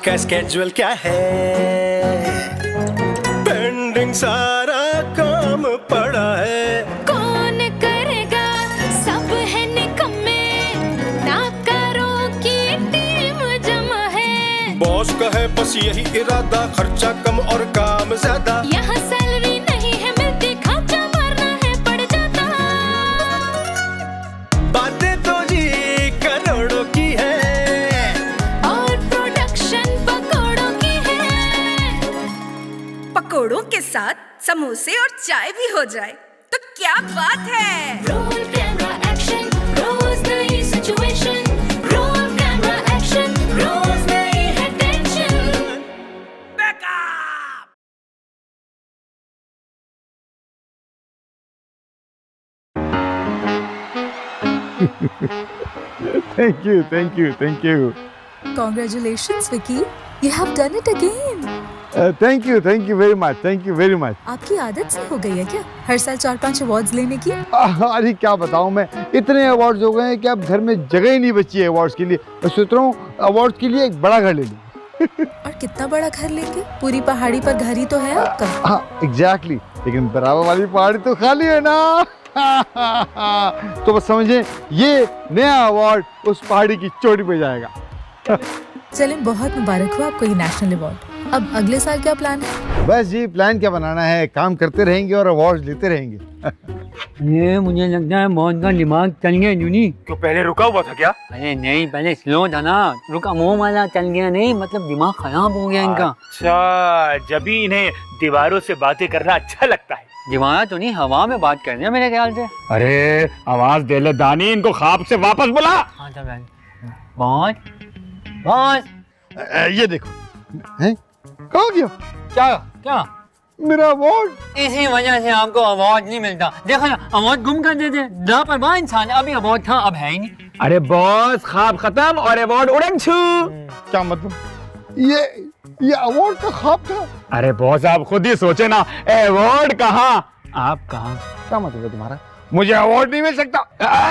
का स्केड्यूल क्या है, पेंडिंग सारा काम पड़ा है। कौन करेगा, सब है निकम्मे, नाकारों की टीम जमा है। बॉस का है बस यही इरादा, खर्चा कम और काम ज्यादा। यहाँ सैलरी नहीं है मिलती, खर्चा मारना है पड़ जाता। बातें तो जी करोड़ों की है, और प्रोडक्शन पकौड़ों की है। पकोड़ों के साथ समोसे और चाय भी हो जाए तो क्या बात है। रोल कैमरा एक्शन, रोज नई सिचुएशन। रोल कैमरा एक्शन, रोज नई है tension. Thank you, thank you, thank you. Congratulations, Vicky. You have done it again. Thank you very much, thank you very much. आपकी आदत सी हो गई है क्या हर साल 4-5 अवार्ड्स लेने की? अरे क्या बताऊं मैं, इतने अवार्ड्स हो गए हैं कि अब घर में जगह ही नहीं बची है अवार्ड्स के लिए। मैं सोच रहा हूँ अवार्ड्स के लिए एक बड़ा घर ले लूं। और कितना बड़ा घर लेंगे? पूरी पहाड़ी पर घर ही तो है आपका। हाँ एग्जैक्टली, लेकिन बराबर वाली पहाड़ी तो खाली है ना। तो बस समझे ये नया अवार्ड उस पहाड़ी की चोटी पे जाएगा। चलें, बहुत मुबारक हो आपको ये नेशनल अवार्ड। अब अगले साल क्या प्लान है? बस जी प्लान क्या बनाना है, काम करते रहेंगे और अवार्ड लेते रहेंगे। ये मुझे लगता है मोहन का दिमाग चल गया जूनी। क्यों पहले रुका हुआ था क्या? अरे नहीं, पहले स्लो था ना, रुका मुंह वाला चल गया नहीं, मतलब दिमाग खराब हो गया इनका। अच्छा, जब भी इन्हें दीवारों से बातें करना अच्छा लगता है। दीवार तो नहीं, हवा में बात कर रहे हैं मेरे ख्याल से। अरे आवाज दे ले दानी, इनको ख्वाब से वापस बुला। हाँ चल बॉस बॉस। ये देखो, हैं? कहाँ गया? क्या क्या? मेरा अवार्ड। इसी वजह से आपको अवार्ड नहीं मिलता। देखो ना, अवार्ड गुम कर देते, लापरवाह इंसान है। अभी अवार्ड था, अब है ही नहीं। अरे बॉस, ख्वाब खत्म और अवार्ड उड़न छू। क्या मतलब? ये अवार्ड का ख्वाब था? अरे बॉस आप खुद ही सोचे ना, अवार्ड कहाँ आप कहाँ। क्या मतलब है तुम्हारा? मुझे अवार्ड नहीं मिल सकता?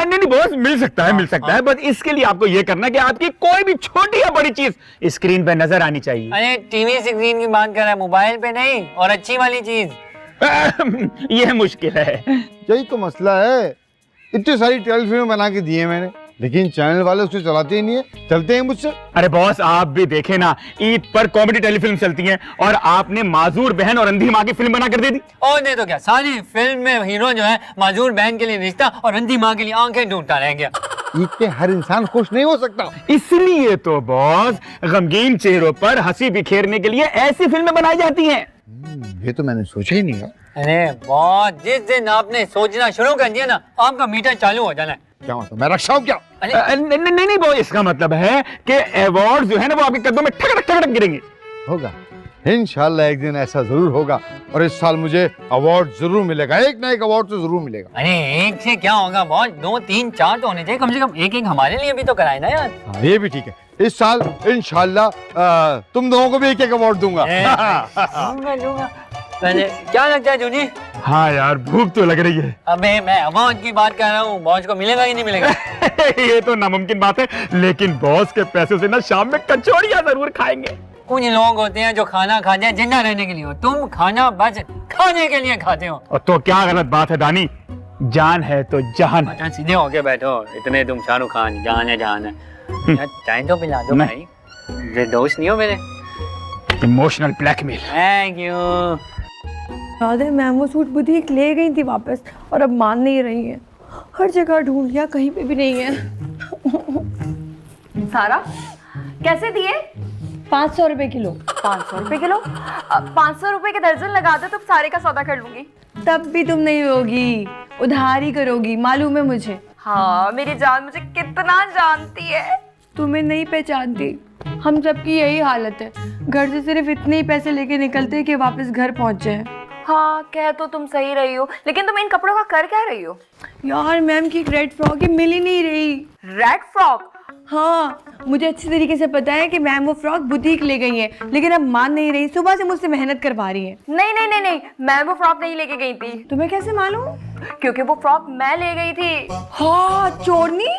नहीं बॉस, मिल सकता है, मिल सकता है, बस इसके लिए आपको ये करना कि आपकी कोई भी छोटी या बड़ी चीज स्क्रीन पे नजर आनी चाहिए। अरे टीवी स्क्रीन की बात कर रहा है, मोबाइल पे नहीं, और अच्छी वाली चीज। ये मुश्किल है। यही तो मसला है, इतनी सारी टेलीफिल्में बना के दी है मैंने, लेकिन चैनल वाले उसको चलाते ही नहीं है, चलते हैं मुझसे। अरे बॉस आप भी देखे ना, ईद पर कॉमेडी टेलीफिल्म चलती हैं और आपने माजूर बहन और अंधी माँ की फिल्म बना कर दे दी। और नहीं तो क्या, सारी फिल्म में हीरो जो है माजूर बहन के लिए रिश्ता और अंधी माँ के लिए आंखें ढूंढता रह गया। ईद पे हर इंसान खुश नहीं हो सकता, इसलिए तो बॉस गमगीन चेहरों पर हंसी बिखेरने के लिए ऐसी फिल्में बनाई जाती हैं। ये तो मैंने सोचा ही नहीं है। अरे बॉस, जिस दिन आपने सोचना शुरू कर दिया ना, आपका मीटर चालू हो जाना है। क्या मतलब, मैं रक्षा हूँ क्या? नहीं बॉस, इसका मतलब है कि अवार्ड जो है ना वो आपके कदमों में ठक ठक ठक गिरेंगे। होगा इंशाल्लाह, एक दिन ऐसा जरूर होगा और इस साल मुझे अवार्ड जरूर मिलेगा, एक ना एक अवार्ड तो जरूर मिलेगा। अरे एक से क्या होगा बॉस, 2 3 4 तो होने चाहिए कम से कम। एक एक हमारे लिए भी तो कराए ना यार। हाँ ये भी ठीक है, इस साल इंशाल्लाह तुम दोनों को भी एक एक अवार्ड दूंगा। दूंगा। पहले क्या लगता है जूनी? हाँ यार, भूख तो लग रही है। अबे मैं अवार्ड की बात कर रहा हूँ, बॉस को मिलेगा ही नहीं मिलेगा। ये तो नामुमकिन बात है, लेकिन बॉस के पैसे से ना शाम में कचौड़ियाँ जरूर खाएंगे। कुछ लोग होते हैं जो खाना खाते हैं जिंदा रहने के लिए, हो तुम खाना बस खाने के लिए खाते हो। और तो क्या गलत बात है दानी, जान है तो जहान है। अच्छा सीधे होके बैठो, इतने तुम शाहरुख खान जान है यार, चाय तो पिला दो भाई, ये दोस्त नहीं हो मेरे। Emotional blackmail. Thank you. याद है मैम वो सूट बुटीक ले गई थी वापस और अब मान नहीं रही है। हर जगह ढूंढ लिया, कहीं पे भी नहीं है। सारा कैसे दिए? 500 रुपए किलो। 500 रुपए किलो? 500 रुपए के दर्जन लगा दो तो सारे का सौदा कर लूंगी। तब भी तुम नहीं होगी, उधार ही करोगी, मालूम है मुझे। हाँ मेरी जान मुझे कितना जानती है। तुम्हें नहीं पहचानती, हम सबकी यही हालत है। घर से सिर्फ इतने ही पैसे लेके निकलते हैं कि वापस घर पहुंच जाए। हाँ कह तो तुम सही रही हो, लेकिन तुम इन कपड़ों का कर क्या रही हो? यार मैम की रेड फ्रॉक मिल ही नहीं रही। Red frock? हाँ मुझे अच्छी तरीके से पता है कि मैम वो फ्रॉक बुटीक ले गई है, लेकिन अब मान नहीं रही, सुबह से मुझसे मेहनत करवा रही है। नहीं नहीं नहीं नहीं, मैं वो फ्रॉक नहीं लेके गई थी। तुम्हें कैसे मालूम? क्योंकि वो फ्रॉक मैं ले गई थी। हाँ चोरनी।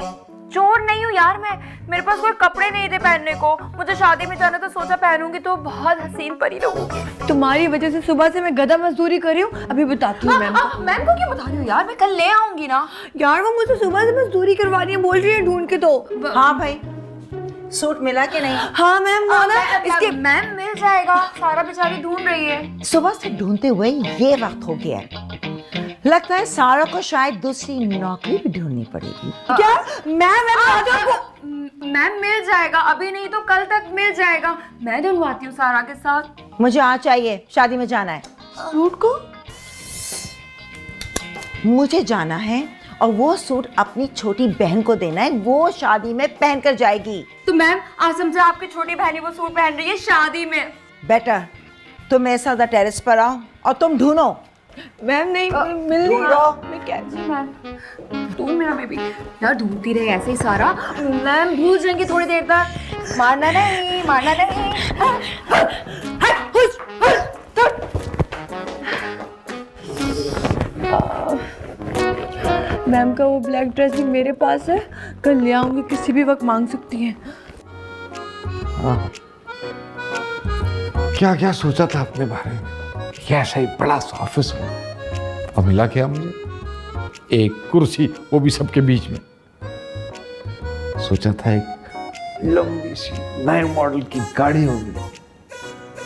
चोर नहीं हूँ यार मैं, मेरे पास कोई कपड़े नहीं थे पहनने को, मुझे शादी में जाना तो सोचा पहनूंगी तो बहुत हसीन परी लगूंगी। तुम्हारी वजह से सुबह से मैं गधा मजदूरी कर रही हूँ, अभी बताती हूँ मैम को। मैम को क्यों बता रही हो यार, मैं कल ले आऊंगी ना। यार वो मुझे सुबह से मजदूरी करवा रही है, बोल रही है ढूंढ के दो। हाँ भाई, सूट मिला कि नहीं? हाँ मैम, वो ना इसके मैम मिल जाएगा, सारा बेचारी ढूंढ रही है। सुबह से ढूंढते हुए ये वक्त हो गया है। लगता है सारा को शायद दूसरी नौकरी भी ढूंढनी पड़ेगी। क्या मैम मिल जाएगा, अभी नहीं तो कल तक मिल जाएगा। मैं ढूंढवाती हूँ सारा के साथ। मुझे आज चाहिए, शादी में जाना है। सूट को मुझे जाना है और वो सूट अपनी छोटी बहन को देना है, वो शादी में पहन कर जाएगी। तो मैम आज समझा आपकी छोटी बहनी वो सूट पहन रही है शादी में। बेटर तुम मेरे साथ टेरेस पर आओ और तुम ढूंढो। मैम नहीं मिल ढूंढो। मैं कैसे मैम, तू मेरा बेबी यार ढूंढती रहे ऐसे ही सारा, मैम भूल जाएंगे थोड़ी देर तक। मारना नहीं, मारना नहीं। मैम का वो ब्लैक ड्रेस भी मेरे पास है, कल ले आऊंगी, किसी भी वक्त मांग सकती हैं। क्या क्या सोचा था अपने बारे में, कैसा ही बड़ा सा ऑफिस हो, और मिला क्या मुझे, एक कुर्सी, वो भी सबके बीच में। सोचा था एक लंबी सी नए मॉडल की गाड़ी होगी,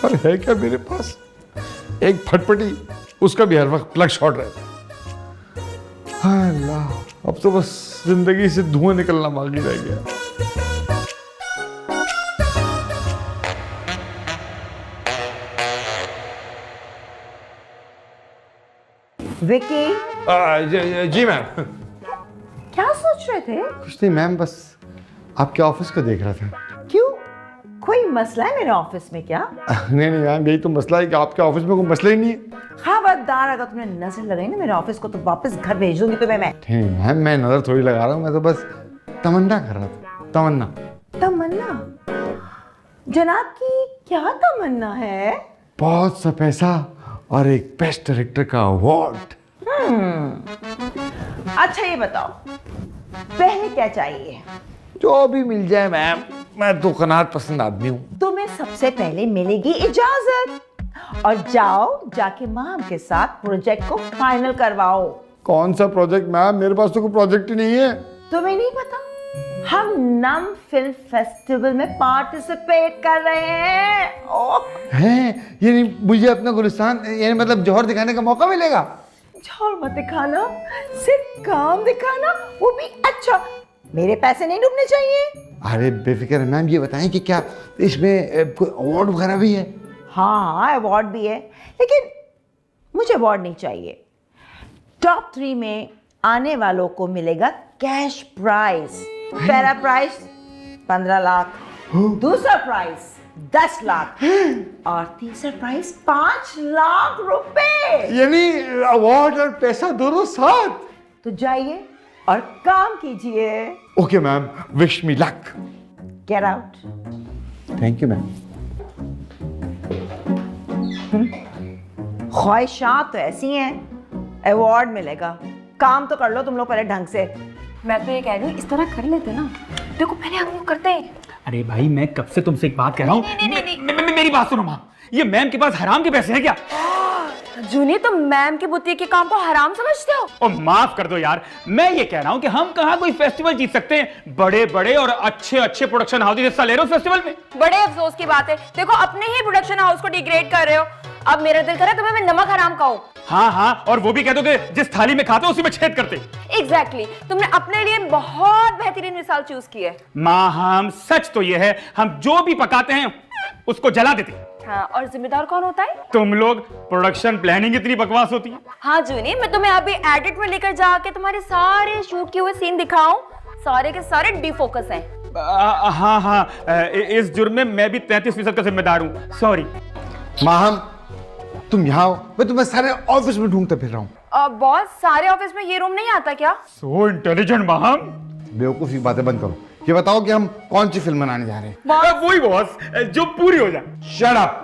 और है क्या मेरे पास, एक फटफटी, उसका भी हर वक्त प्लग शॉट रहता है। हाय अल्लाह, अब तो बस जिंदगी से धुआं निकलना बाकी रह गया। विकी, जी मैम। क्या सोच रहे थे? कुछ नहीं मैम, बस आपके ऑफिस को देख रहा था। क्यों, कोई मसला है मेरे ऑफिस में क्या? नहीं नहीं मैम, यही तो मसला है कि आपके ऑफिस में कोई मसला ही नहीं है। खबरदार, अगर तुमने नजर लगाई ना मेरे ऑफिस को तो वापस घर भेज दूंगी तुम्हें मैं। नहीं मैम, मैं नजर थोड़ी लगा रहा हूँ, मैं तो बस तमन्ना कर रहा था। तमन्ना तमन्ना? जनाब की क्या तमन्ना है? बहुत सा पैसा और एक बेस्ट डायरेक्टर का अवार्ड। अच्छा ये बताओ, पहले क्या चाहिए? जो भी मिल जाए मैम, मैं तो कनात पसंद आदमी हूँ। तुम्हें सबसे पहले मिलेगी इजाजत, और जाओ जाके माम के साथ प्रोजेक्ट को फाइनल करवाओ। कौन सा प्रोजेक्ट मैम, मेरे पास तो कोई प्रोजेक्ट ही नहीं है। तुम्हें नहीं पता, हम नम फिल्म फेस्टिवल में पार्टिसिपेट कर रहे हैं। ओह हैं, ये नहीं, मुझे अपना गुलिस्तान, ये मतलब जौहर दिखाने का मौका मिलेगा? झोल मत दिखाना, सिर्फ काम दिखाना, वो भी अच्छा। मेरे पैसे नहीं डूबने चाहिए। अरे बेफिक्र मैम, ये बताएं कि क्या इसमें कोई अवार्ड वगैरह भी है? हाँ अवार्ड भी है, लेकिन मुझे अवार्ड नहीं चाहिए। टॉप 3 में आने वालों को मिलेगा कैश प्राइज। पहला प्राइज 15 लाख, दूसरा प्राइज 10 लाख और तीसरा प्राइज 5 लाख रुपए। यानी अवार्ड और पैसा दोनों साथ? तो जाइए और काम कीजिए। Okay ma'am, wish me luck. Get out. Thank you ma'am. ख्वाहिशात तो ऐसी हैं, अवार्ड मिलेगा, काम तो कर लो तुम लोग पहले ढंग से। मैं तो ये कह रही हूँ इस तरह कर लेते ना, देखो पहले हम लोग करते हैं। अरे भाई, मैं कब से तुमसे एक बात कह रहा हूँ। मेरी बात सुनो माँ, ये मैम के पास हराम के पैसे हैं क्या? जूनी, तुम मैम की बुतिया के काम को हराम समझते हो? और माफ कर दो यार, मैं ये कह रहा हूँ कि हम कहाँ कोई फेस्टिवल जीत सकते हैं। बड़े बड़े और अच्छे अच्छे प्रोडक्शन हाउस हिस्सा ले रहे हो फेस्टिवल में। बड़े अफसोस की बात है, देखो अपने ही प्रोडक्शन हाउस को डिग्रेड कर रहे हो। अब मेरा दिल करे तुम्हें मैं नमक हराम खाऊं। हाँ हाँ, और वो भी कह दो कि जिस थाली में खाते हो उसी में छेद करते। एग्जैक्टली, तुमने अपने लिए बहुत बेहतरीन मिसाल चूज की है। माँ, हम सच तो ये है, हम जो भी पकाते हैं उसको जला देते हैं। हाँ, और जिम्मेदार कौन होता है? तुम लोग। प्रोडक्शन प्लानिंग इतनी बकवास होती है। हाँ जूनी, मैं तुम्हें अभी एडिट में लेकर जाके तुम्हारे सारे शूट किए हुए सीन दिखाऊं, सारे के सारे डिफोकस हैं। हाँ हाँ, इस जुर्म में मैं भी 33% का जिम्मेदार हूँ, सॉरी। माहम, तुम यहाँ आओ, मैं तुम्हें सारे ऑफिस में ढूंढते फिर रहा हूँ। बॉस, सारे ऑफिस में ये रूम नहीं आता क्या? So intelligent Maham. बेवकूफी बातें बंद करो, ये बताओ कि हम कौन सी फिल्म बनाने जा रहे हैं? वही बॉस, जो पूरी हो जाए। Shut up.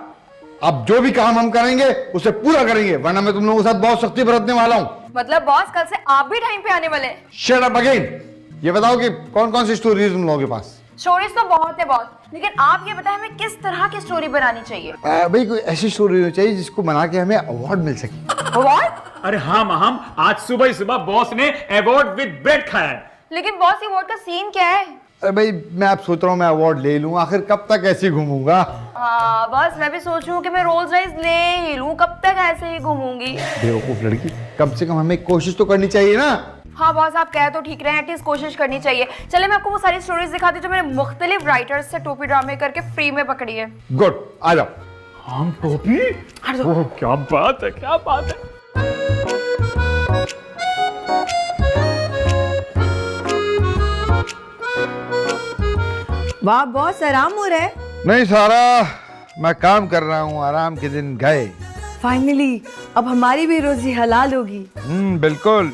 अब जो भी काम हम करेंगे उसे पूरा करेंगे, वरना मैं तुम लोगों के साथ बहुत सख्ती बरतने वाला हूँ। मतलब बॉस, कल से आप भी टाइम पे आने वाले हैं? Shut up again. ये बताओ कि कौन कौन सी स्टोरीज तुम लोगों के पास? स्टोरीज तो बहुत है बॉस, लेकिन आप ये बताएं हमें किस तरह की स्टोरी बनानी चाहिए? भाई कोई ऐसी स्टोरी होनी चाहिए जिसको बना के हमें अवार्ड मिल सके। अवार्ड? अरे हाँ माहम, आज सुबह ही सुबह बॉस ने अवार्ड विद ब्रेड खाया है। लेकिन बॉस, ये अवार्ड का सीन क्या है? अरे भाई मैं अब सोच रहा हूँ मैं अवार्ड ले लूँ, आखिर कब तक ऐसे ही घूमूंगा? हाँ बस मैं भी सोच रही हूँ कि मैं रोल्स रॉयस ले ही लूँ, कब तक ऐसे ही घूमूंगी। बेवकूफ लड़की, कम से कम हमें कोशिश तो करनी चाहिए ना। हाँ बॉस, आप कह तो ठीक रहे हैं, एटलीस्ट कोशिश करनी चाहिए। चले मैं आपको वो सारी स्टोरीज दिखाती हूँ जो मैंने मुख्तलिफ राइटर्स से टोपी ड्रामे करके फ्री में पकड़ी है। गुड, आ जाओ। हम टोपी? ओह क्या बात है, क्या बात है। वाह बॉस, आराम हो रहा है? नहीं सारा, मैं काम कर रहा हूँ, आराम के दिन गए। फाइनली अब हमारी भी रोजी हलाल होगी। बिल्कुल।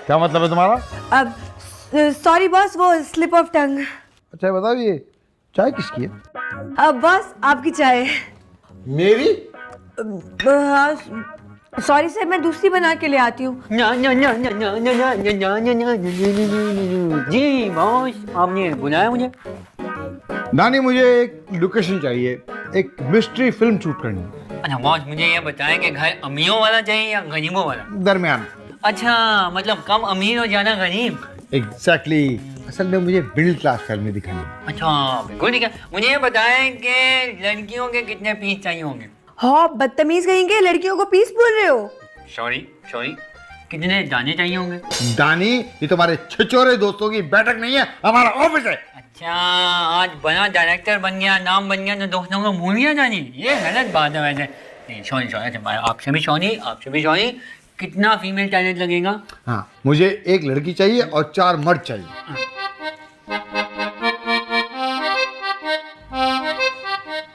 क्या मतलब है तुम्हारा? अब सॉरी बॉस, वो स्लिप ऑफ टंग। अच्छा बताओ, ये चाय किसकी है? अब बॉस आपकी चाय। मेरी? सॉरी सर, मैं दूसरी बना के ले आती हूँ। जी बॉस, आपने बुलाया मुझे? नानी मुझे एक लोकेशन चाहिए, एक मिस्ट्री फिल्म शूट करनी है। अच्छा बॉस, मुझे ये बताएं कि घर अमीरों वाला चाहिए या गरीबों वाला? दरमियान। अच्छा, मतलब कम अमीर और ज्यादा गरीब? एग्जैक्टली। असल में मुझे मिडिल क्लास फैमिली दिखानी है। अच्छा बिल्कुल ठीक है। मुझे ये बताएं कि लड़कियों के कितने पीस चाहिए होंगे? हाँ बदतमीज कहेंगे, लड़कियों को पीस बोल रहे हो? सॉरी, कितने दाने चाहिए होंगे? दानी? ये तुम्हारे छिछोरे दोस्तों की बैठक नहीं है, हमारा ऑफिस है। अच्छा, आज बड़ा डायरेक्टर बन गया, नाम बन गया, तो दोस्तों को भूल गया जानी? ये गलत बात है वैसे। सॉरी, आपसे भी सॉरी। कितना फीमेल टैलेंट लगेगा? हाँ, मुझे एक लड़की चाहिए और 4 मर्द चाहिए।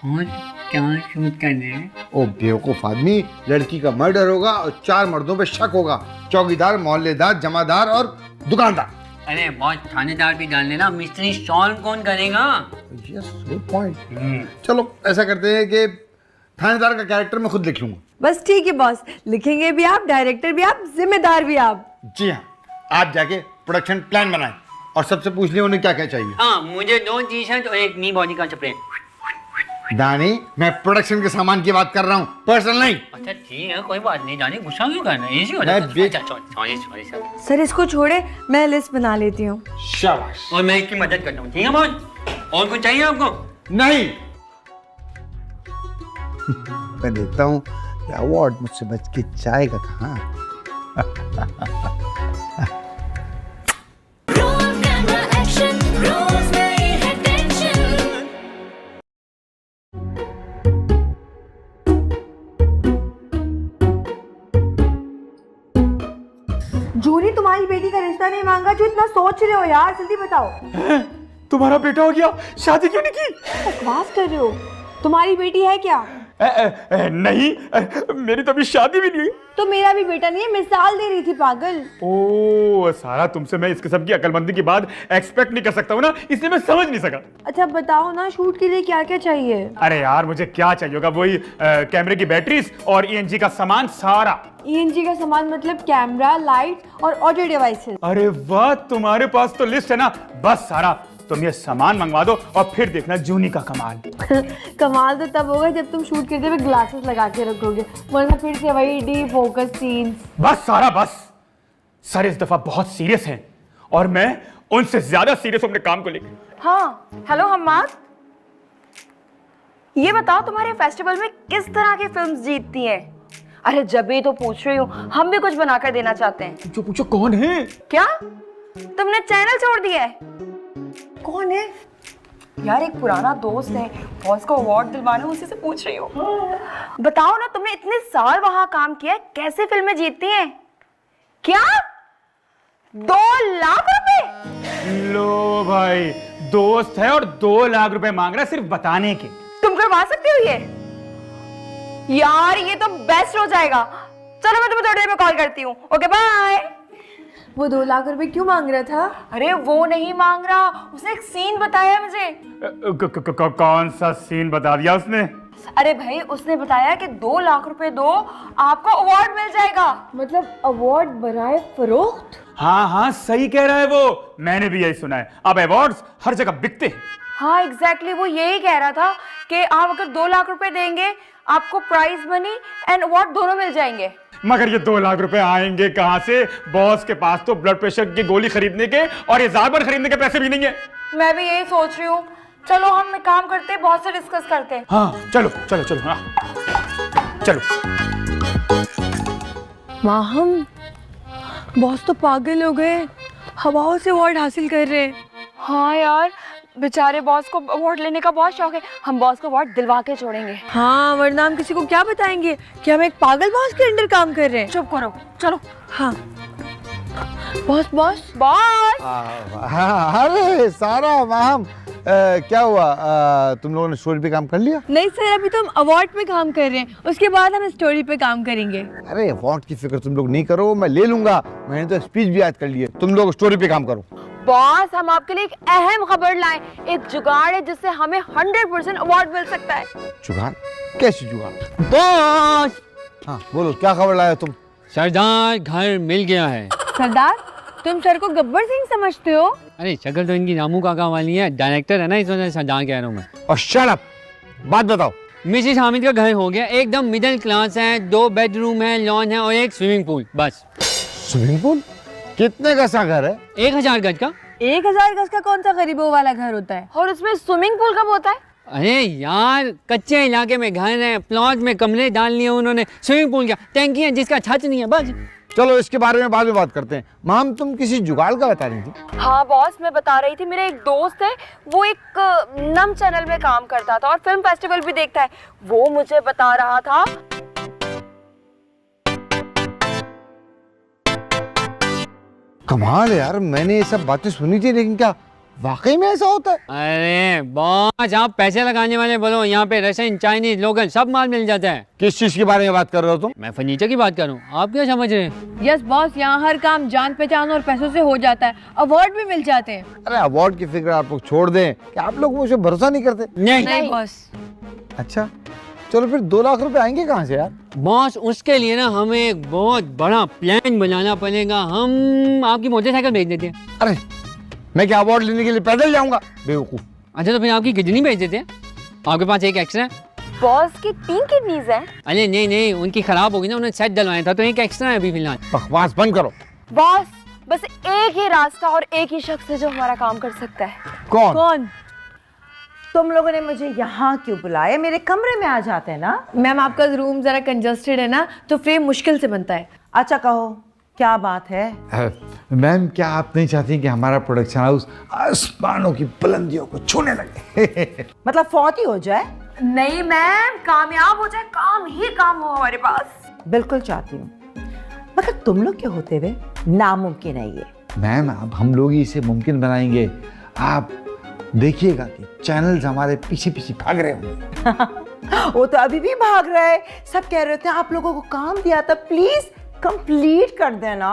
और क्या शूट करने हैं? ओ बेवकूफ आदमी, लड़की का मर्डर होगा और 4 मर्दों पे शक होगा, चौकीदार, मोहल्लेदार, जमादार और दुकानदार। अरे बहुत थानेदार भी डाल लेना, मिस्ट्री सॉल्व कौन करेगा? Yes, good point. चलो ऐसा करते हैं कि थानेदार का कैरेक्टर मैं खुद लिख लूंगा। बस ठीक है बॉस, लिखेंगे भी आप, डायरेक्टर भी आप, जिम्मेदार भी आप। जी हाँ, आप जाके प्रोडक्शन प्लान बनाएं और सबसे पूछ लिया उन्हें क्या क्या चाहिए। हाँ, मुझे 2 टी-शर्ट और एक नी बॉडी का स्प्रे। दानी, मैं प्रोडक्शन के सामान की बात कर रहा हूँ, पर्सनल नहीं। अच्छा ठीक है, कोई बात नहीं दानी, गुस्सा क्यों करना है? इजी हो मैं जाता है। Sorry sir. सर इसको छोड़े, मैं लिस्ट बना लेती हूँ। शाबाश। और मैं इसकी मदद करता हूँ, ठीक है बॉस? और कुछ चाहिए आपको? नहीं। मैं देखता हूँ अवार्ड मुझसे बच के जाएगा कहाँ। Roll camera action, रोज नई है टेंशन। जूनी, तुम्हारी बेटी का रिश्ता नहीं मांगा जो इतना सोच रहे हो यार, जल्दी बताओ। तुम्हारा बेटा हो गया, शादी क्यों नहीं की? बकवास कर रहे हो, तुम्हारी बेटी है क्या? नहीं, मेरी तो अभी शादी भी नहीं हुई। तो मेरा भी बेटा नहीं है, मिसाल दे रही थी पागल। ओ सारा, तुमसे मैं इस किस्म की अकलमंदी की बात एक्सपेक्ट नहीं कर सकता हूँ ना, इसलिए मैं समझ नहीं सका। अच्छा बताओ ना, शूट के लिए क्या क्या चाहिए? अरे यार मुझे क्या चाहिए होगा, वही कैमरे की बैटरीज और ENG का सामान सारा। ENG का सामान मतलब कैमरा, लाइट और ऑडियो डिवाइसेस। अरे वाह, तुम्हारे पास तो लिस्ट है ना। बस सारा, तुम ये सामान मंगवा दो और फिर देखना जूनी का कमाल। कमाल तो तब होगा जब तुम शूट करते हुए ग्लासेस लगा के रखोगे, वरना फिर से वही डीप फोकस सीन्स। बस सारा बस। सर इस दफा बहुत सीरियस हैं और मैं उनसे ज्यादा सीरियस हूं अपने काम को लेकर। हाँ हेलो हम्माद, ये बताओ तुम्हारे फेस्टिवल में किस तरह की फिल्म्स जीतती हैं? अरे जब ही तो पूछ रही हूँ, हम भी कुछ बनाकर देना चाहते हैं। जो पूछो कौन है? क्या तुमने चैनल छोड़ दिया है? कौन है यार? एक पुराना दोस्त है, बॉस को अवार्ड दिलवाना, उसी से पूछ रही हूँ। बताओ ना, तुमने इतने साल वहां काम किया, कैसे फिल्में जीतती हैं? क्या 2 लाख रुपए? लो भाई, दोस्त है और 2 लाख रुपए मांग रहा है सिर्फ बताने के। तुम करवा सकते हो ये? यार ये तो बेस्ट हो जाएगा। चलो मैं तुम्हें थोड़ी देर में कॉल करती हूँ। Okay bye. वो 2 लाख रुपए क्यों मांग रहा था? अरे वो नहीं मांग रहा, उसने एक सीन बताया मुझे। कौन सा सीन बता दिया उसने? अरे भाई उसने बताया कि 2 लाख रुपए दो, आपको अवार्ड मिल जाएगा। मतलब अवार्ड बनाए फरोख्त? हाँ हाँ सही कह रहा है वो, मैंने भी यही सुना है। अब अवार्ड्स हर जगह बिकते हैं। हाँ एग्जैक्टली वो यही कह रहा था कि आप अगर 2 लाख रुपए देंगे आपको प्राइज मनी एंड अवार्ड दोनों मिल जाएंगे। मगर ये 2 लाख रुपए आएंगे कहाँ से? बॉस के पास तो ब्लड प्रेशर की गोली खरीदने के और ये जारबन खरीदने के पैसे भी नहीं है। मैं भी यही सोच रही हूँ। चलो हम एक काम करते हैं, बहुत से डिस्कस करते हैं। हाँ चलो चलो चलो, हाँ चलो। माहम, बॉस तो पागल हो गए, हवाओं से अवार्ड हासिल कर रहे हैं। हाँ यार, बेचारे बॉस को अवार्ड लेने का बहुत शौक है। हम बॉस को अवार्ड दिलवा के छोड़ेंगे। हाँ, वरना हम किसी को क्या बताएंगे कि हम एक पागल बॉस के अंडर काम कर रहे हैं। चुप करो, चलो। हाँ बॉस बॉस बॉस। अरे सारा माहम, क्या हुआ? तुम लोगों ने स्टोरी पे काम कर लिया? नहीं सर, अभी तो हम अवार्ड पे काम कर रहे हैं, उसके बाद हम स्टोरी पे काम करेंगे। अरे अवार्ड की फिक्र तुम लोग नहीं करो, मैं ले लूंगा। मैंने तो स्पीच भी याद कर ली है, तुम लोग स्टोरी पे काम करो। बॉस, हम आपके लिए एक अहम खबर लाए। एक जुगाड़ है जिससे हमें 100% अवार्ड मिल सकता है। जुगाड़? कैसी जुगाड़? बॉस, हाँ बोलो, क्या खबर लाए तुम? सरदार घर मिल गया है। सरदार, तुम सर को गब्बर सिंह समझते हो? अरे शक्ल तो इनकी रामू काका वाली है, डायरेक्टर है ना, इस वजह से सरदार कह रहा हूँ मैं। और शट अप, बात बताओ। मिसेस हामिद का घर हो गया, एकदम मिडिल क्लास है, 2 बेडरूम है, लॉन है और एक स्विमिंग पूल, बस। Swimming pool? कितने का सा घर है? 1000 गज का। 1000 गज का कौन सा गरीबों वाला घर होता है? और उसमें स्विमिंग पूल कब होता है? अरे यार, कच्चे इलाके में घर है, प्लॉट में कमरे डाल लिए उन्होंने, स्विमिंग पूल क्या, टैंकी है जिसका छत नहीं है, बस। चलो इसके बारे में बाद में बात करते हैं। माम, तुम किसी जुगाड़ का बता रही थी? हाँ बॉस, मैं बता रही थी, मेरा एक दोस्त है, वो एक नम चैनल में काम करता था और फिल्म फेस्टिवल भी देखता है। वो मुझे बता रहा था कमाल है यार, मैंने ये सब बातें सुनी थी, लेकिन क्या वाकई में ऐसा होता है? अरे बॉस, आप पैसे लगाने वाले बोलो, यहाँ पे रशियन, चाइनीज, लोकल सब माल मिल जाता है। किस चीज के बारे में बात कर रहे हो तुम? मैं फर्नीचर की बात करूँ, आप क्या समझ रहे हैं? यस बॉस, यहाँ हर काम जान पहचान और पैसों से हो जाता है, अवार्ड भी मिल जाते हैं। अरे अवार्ड की फिक्र आप लोग छोड़ दें, क्या आप लोग मुझे भरोसा नहीं करते? नहीं बॉस। अच्छा चलो फिर 2 लाख रुपए आएंगे कहाँ से यार? बॉस, उसके लिए ना हमें एक बहुत बड़ा प्लान बनाना पड़ेगा। हम आपकी मोटरसाइकिल भेज देते हैं। अरे मैं क्या अवार्ड लेने के लिए पैदल जाऊंगा? बेवकूफ। अच्छा तो फिर आपकी किडनी भेज देते हैं, आपके पास एक एक्स्ट्रा है। बॉस की 3 किडनीज हैं। अरे नहीं नहीं, उनकी खराब होगी ना, उन्हें सेट डलवाया था तो एक एक्स्ट्रा है अभी फिलहाल। बकवास बंद करो। बॉस, बस एक ही रास्ता और एक ही शख्स है जो हमारा काम कर सकता है। कौन? कौन? तुम लोगों ने मुझे यहाँ क्यों बुलाया? मेरे कमरे में आ जाते हैं ना। मैम, आपका रूम जरा कंजस्टेड है ना, तो फ्रेम मुश्किल से बनता है। अच्छा कहो, क्या बात है? मैम, क्या आप नहीं चाहती कि हमारा प्रोडक्शन हाउस आसमानों की बुलंदियों को छूने लगे? मतलब फौती हो जाए? नहीं मैम, कामयाब हो जाए, काम ही काम हो हमारे पास। बिल्कुल चाहती हूँ, मगर तुम लोग के होते हुए नामुमकिन है ये। मैम, अब हम लोग ही इसे मुमकिन बनाएंगे। आप देखिएगा कि चैनल्स हमारे पीछे पीछे भाग रहे होंगे। वो तो अभी भी भाग रहा है। सब कह रहे थे आप लोगों को काम दिया था, प्लीज कंप्लीट कर देना।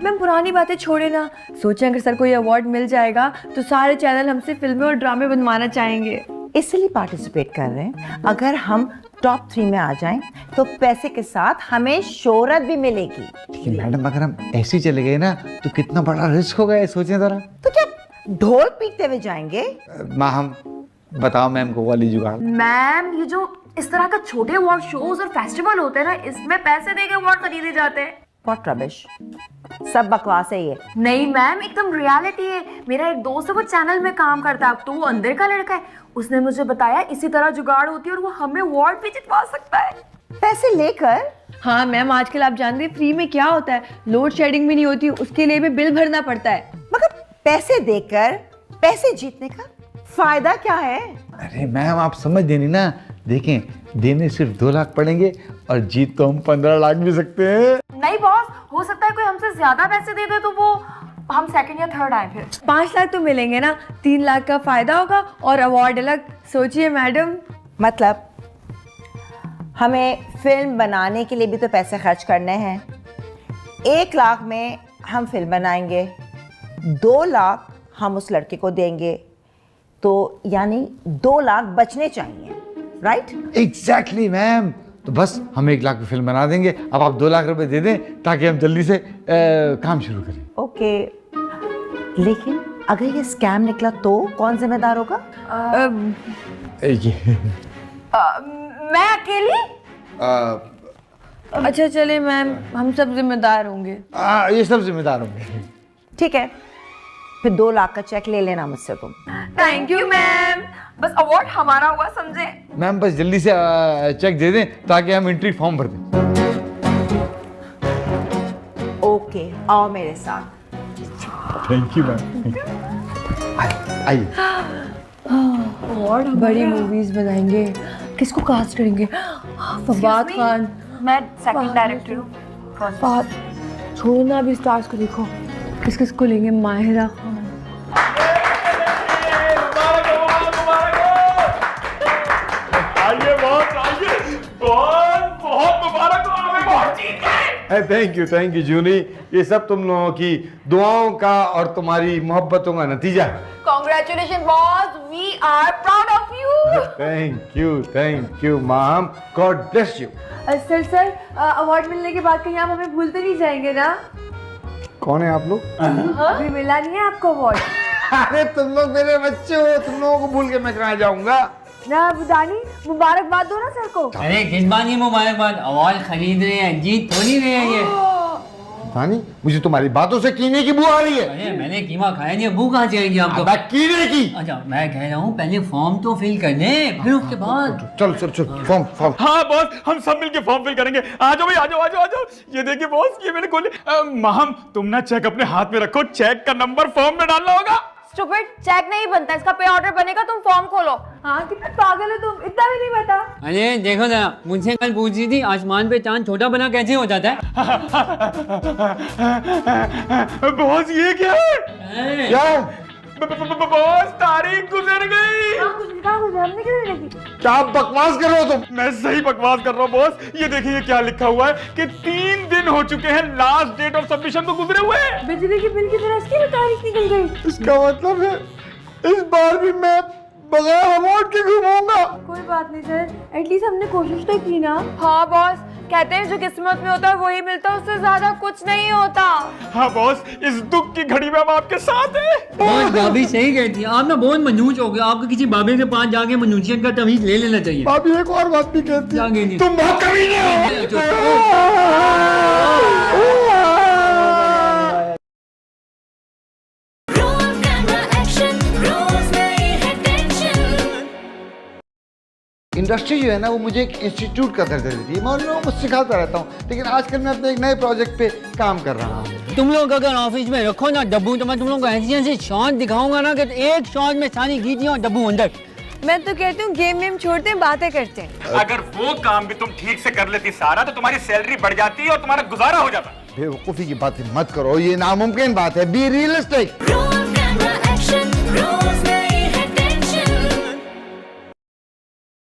मैम, पुरानी बातें छोड़े ना, सोचें अगर सर को ये अवार्ड मिल जाएगा तो सारे चैनल हमसे फिल्में और ड्रामे बनवाना चाहेंगे। इसलिए पार्टिसिपेट कर रहे हैं। अगर हम टॉप 3 में आ जाएं तो पैसे के साथ हमें शोहरत भी मिलेगी। लेकिन मैडम, अगर हम ऐसे ही चले गए ना तो कितना बड़ा रिस्क होगा, ये सोचें जरा। तो क्या ढोल पीटते हुए जाएंगे? माँ, हम बताओ मैम को वाली जुगाड़। मैम, ये जो इस तरह का छोटे अवार्ड शोज और फेस्टिवल होते हैं ना, इसमें पैसे देके अवार्ड खरीदे जाते हैं। व्हाट रबिश, सब बकवास है ये। नहीं मैम, एकदम रियलिटी है। मेरा एक दोस्त है, वो चैनल में काम करता है, अब तो वो अंदर का लड़का है। उसने मुझे बताया इसी तरह जुगाड़ होती है और वो हमें अवार्ड भी जितवा सकता है। पैसे लेकर? हाँ मैम, आजकल आप जानते हैं फ्री में क्या होता है, लोड शेडिंग भी नहीं होती, उसके लिए भी बिल भरना पड़ता है। मगर पैसे देकर पैसे जीतने का फायदा क्या है? अरे मैम, आप समझ देनी ना। देखें, देने सिर्फ 2 लाख पड़ेंगे और जीत तो हम 15 लाख भी सकते हैं। नहीं बॉस, हो सकता है कोई हमसे ज्यादा पैसे दे दे तो वो हम सेकंड या थर्ड आए। फिर 5 लाख तो मिलेंगे ना, 3 लाख का फायदा होगा और अवार्ड अलग। सोचिए मैडम। मतलब हमें फिल्म बनाने के लिए भी तो पैसे खर्च करने हैं। 1 लाख में हम फिल्म बनाएंगे, 2 लाख हम उस लड़के को देंगे, तो यानी 2 लाख बचने चाहिए, राइट? एग्जैक्टली मैम, तो बस हम 1 लाख की फिल्म बना देंगे। अब आप 2 लाख रुपए दे दें ताकि हम जल्दी से काम शुरू करें। ओके, लेकिन अगर ये स्कैम निकला तो कौन जिम्मेदार होगा? ये मैं अकेली? अच्छा चले मैम, हम सब जिम्मेदार होंगे। ये सब जिम्मेदार होंगे। ठीक है, फिर 2 लाख का चेक ले लेना मुझसे तुम। थैंक यू मैम, बस अवार्ड हमारा हुआ समझे। मैम बस जल्दी से चेक दे दें ताकि हम एंट्री फॉर्म भर दें। ओके, आओ मेरे साथ। Thank you ma'am. आइए। बड़ी मूवीज बनाएंगे, किसको कास्ट करेंगे? फवाद खान। मैं सेकंड डायरेक्टर हूँ। फवाद छोड़ो ना, अभी स्टार्स को देखो, किस किस को लेंगे? माहिरा खान। आइए बहुत मुबारक हो, हमें बहुत जीत गए। थैंक यू जूनी। ये सब तुम लोगों की दुआओं का और तुम्हारी मोहब्बतों का नतीजा है। Congratulations boss, we are proud of you. Thank you ma'am, God bless you. Sir award मिलने के बाद कहीं आप हमें भूलते नहीं जाएंगे ना? कौन है आप लोग? अभी मिला नहीं है आपको अवार्ड? अरे तुम लोग मेरे बच्चे हो, तुम लोगों को भूल के मैं कहाँ जाऊंगा। ना बुदानी, मुबारकबाद दो ना सर को। अरे किस बात की मुबारकबाद, अवार्ड खरीद रहे हैं, जीत थोड़ी रहे हैं ये। रानी, मुझे तुम्हारी बातों से कीने की बू आ रही है। अरे मैंने कीमा खाया नहीं, बू कहाँ से आएगी आपको? कीने की। अच्छा मैं कह रहा हूँ पहले फॉर्म तो फिल कर दे, फिर उसके बाद। चल फॉर्म। हाँ बॉस, हम सब मिलके फॉर्म फिल करेंगे। आ जाओ भाई, आ जाओ। ये देखिए बॉस, ये मैंने खोले। माहम तुम ना चेक अपने हाथ में रखो, चेक का नंबर फॉर्म में डालना होगा। स्टूपिड, चेक नहीं बनता, इसका पे ऑर्डर बनेगा, तुम फॉर्म खोलो। हाँ कितना पागल हो तुम, इतना भी नहीं पता। अरे देखो ना, मुझसे कल पूछ रही थी आसमान पे चांद छोटा बना कैसे हो जाता है। बॉस ये क्या है? क्या? बॉस तारीख गुजर गई। कहाँ गुजरे? हमने क्यों नहीं देखी? क्या बकवास कर रहे हो तुम? मैं सही बकवास कर रहा हूँ बॉस। ये देखिए क्या लिखा हुआ है कि 3 दिन हो चुके हैं लास्ट डेट ऑफ सबमिशन को गुजरे हुए। बिजली के बिल की तरह इसकी भी तारीख निकल गई। इसका मतलब है इस बार भी मैं बगैर अवार्ड के घूमूंगा। कोई बात नहीं सर, एटलीस्ट हमने कोशिश तो की ना। हाँ बॉस, कहते हैं जो किस्मत में होता है वही मिलता है, उससे ज्यादा कुछ नहीं होता। हाँ बॉस, इस दुख की घड़ी में हम आपके साथ हैं। बॉस भाभी सही कहती है, आप ना बहुत मनूज हो गए, आपको किसी बाबे के पास जाके मनूजियत का तमीज ले लेना चाहिए। भाभी एक और बात भी कहती जागे है, नहीं। तुम बहुत कमीने हो। Roll camera action, रोज नई है टेंशन। इंडस्ट्री जो है ना वो मुझे एक इंस्टीट्यूट का दर्जा देती है। मैं उन लोगों को सिखाता रहता हूँ, लेकिन आजकल मैं अपने एक नए प्रोजेक्ट पे काम कर रहा हूँ। तुम लोग अगर ऑफिस में रखो ना डब्बू, तो मैं तुम लोग को ऐसी शॉट दिखाऊंगा ना कि एक शॉट में सारी गीटियां और डब्बू अंदर। मैं तो कहती हूँ गेम छोड़ते हैं, बातें करते हैं। अगर वो काम भी तुम ठीक से कर लेती सारा, तो तुम्हारी सैलरी बढ़ जाती और तुम्हारा गुजारा हो जाता। बेवकूफी की बातें मत करो, ये नामुमकिन बात है। Be realistic. रोज